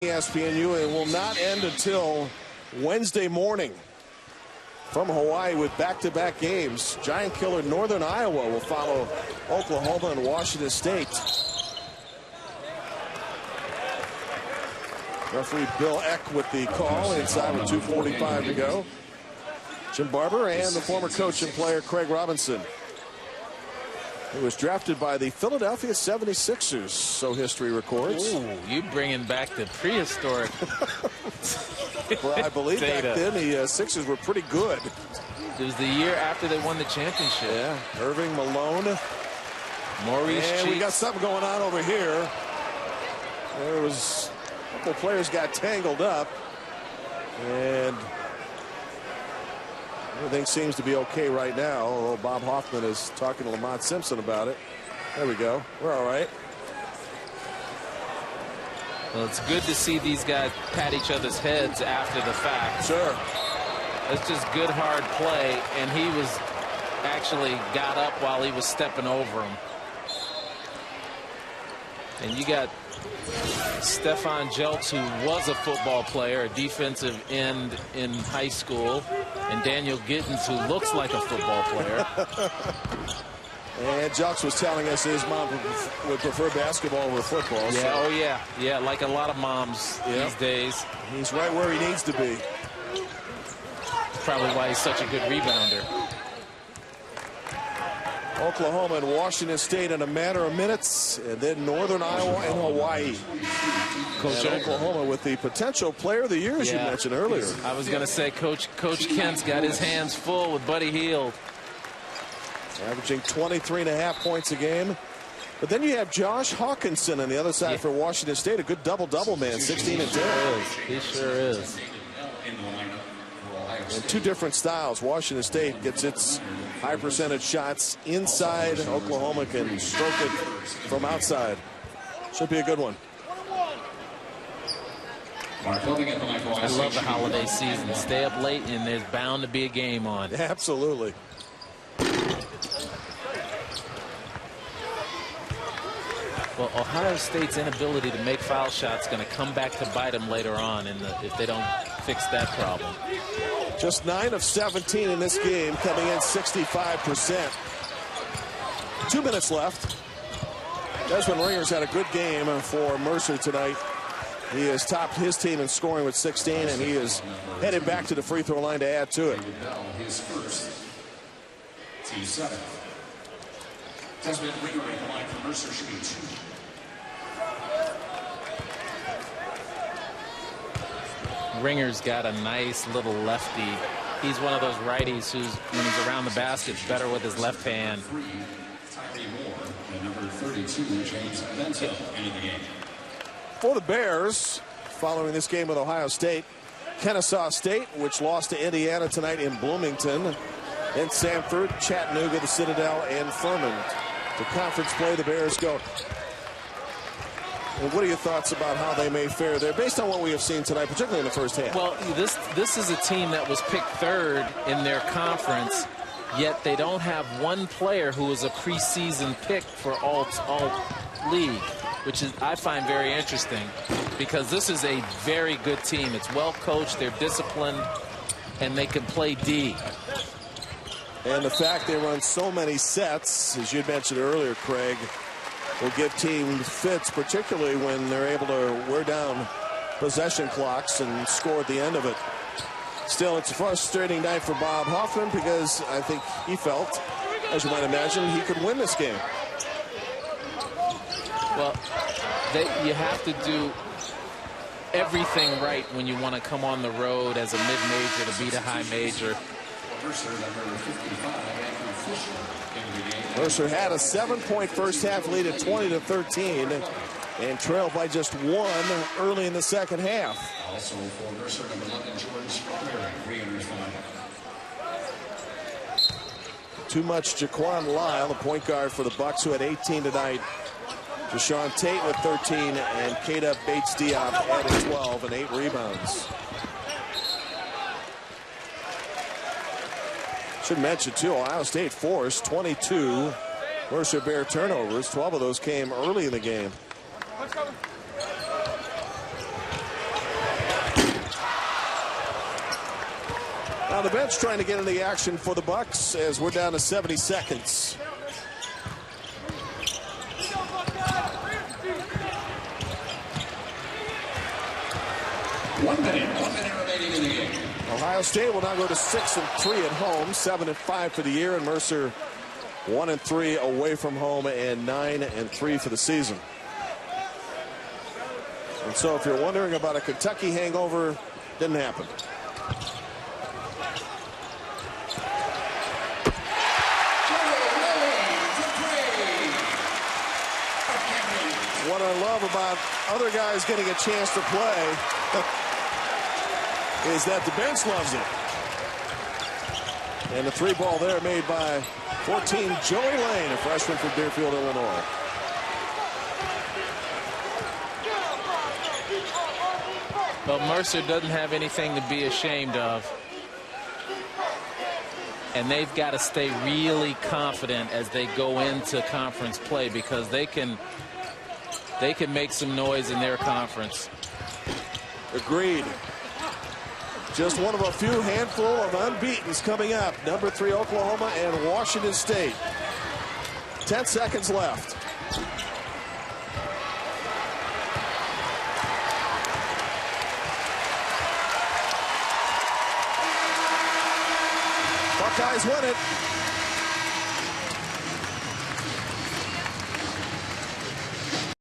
ESPNU and will not end until Wednesday morning. From Hawaii with back-to-back games, giant killer Northern Iowa will follow Oklahoma and Washington State. Referee Bill Eck with the call inside with 2:45 to go. Jim Barber and the former coach and player Craig Robinson, who was drafted by the Philadelphia 76ers, so history records. Ooh, you bringing back the prehistoric. Well, I believe back then the Sixers were pretty good. It was the year after they won the championship. Yeah, Irving, Malone, Maurice. And we got something going on over here. There was a couple players got tangled up, and everything seems to be okay right now, although Bob Hoffman is talking to Lamont Simpson about it. There we go. We're all right. Well, it's good to see these guys pat each other's heads after the fact. Sure. It's just good, hard play, and he was actually got up while he was stepping over him. And you got Stefan Jeltz, who was a football player, a defensive end in high school, and Daniel Gittens, who looks like a football player. And Jeltz was telling us his mom would prefer basketball over football. Yeah, so. oh yeah, yeah, like a lot of moms these days. He's right where he needs to be. That's probably why he's such a good rebounder. Oklahoma and Washington State in a matter of minutes, and then Northern Iowa and Hawaii. Coach Oklahoma with the potential player of the year, as you mentioned earlier. I was going to say Coach Kent's got his hands full with Buddy Hield. Averaging 23.5 points a game. But then you have Josh Hawkinson on the other side for Washington State. A good double-double man, 16 and 10. He sure is. And two different styles. Washington State gets its high percentage shots inside. Oklahoma can stroke it from outside. Should be a good one. I love the holiday season. Stay up late and there's bound to be a game on. Absolutely. Well, Ohio State's inability to make foul shots is going to come back to bite them later on if they don't fix that problem. Just 9 of 17 in this game, coming in 65%. 2 minutes left. Desmond Ringer's had a good game for Mercer tonight. He has topped his team in scoring with 16, and he is headed back to the free throw line to add to it. His first team 7. Desmond Ringer in line for Mercer should be 2. Ringer's got a nice little lefty. He's one of those righties who's, when he's around the basket, better with his left hand. For the Bears, following this game with Ohio State, Kennesaw State, which lost to Indiana tonight in Bloomington, and Sanford, Chattanooga, the Citadel, and Furman. To conference play, the Bears go. And what are your thoughts about how they may fare there, based on what we have seen tonight, particularly in the first half? Well, this is a team that was picked third in their conference, yet they don't have one player who is a preseason pick for all league, which is I find very interesting, because this is a very good team. It's well coached, they're disciplined, and they can play D. And the fact they run so many sets, as you mentioned earlier, Craig, will give teams fits, particularly when they're able to wear down possession clocks and score at the end of it. Still, it's a frustrating night for Bob Hoffman, because I think he felt, as you might imagine, he could win this game. Well, you have to do everything right when you want to come on the road as a mid-major to beat a high major. Mercer had a 7-point first half lead at 20-13 and trailed by just 1 early in the second half. Also for Mercer, number 11, Jordan Strawberry, Too much Jaquan Lyle, the point guard for the Bucks, who had 18 tonight. Deshaun Tate with 13, and Keita Bates-Diop added 12 and 8 rebounds. Should mention, too, Ohio State forced 22 Mercer Bear turnovers. 12 of those came early in the game. Now the bench trying to get into the action for the Bucks as we're down to 70 seconds. One minute remaining in the game. Ohio State will now go to 6-3 at home, 7-5 for the year, and Mercer 1-3 away from home and 9-3 for the season. And so if you're wondering about a Kentucky hangover, didn't happen. What I love about other guys getting a chance to play is that the bench loves it. And the three ball there made by 14, Joey Lane, a freshman from Deerfield, Illinois. But Mercer doesn't have anything to be ashamed of. And they've got to stay really confident as they go into conference play, because they can make some noise in their conference. Agreed. Just one of a few handful of unbeatens coming up. Number 3 Oklahoma and Washington State. 10 seconds left. Buckeyes win it.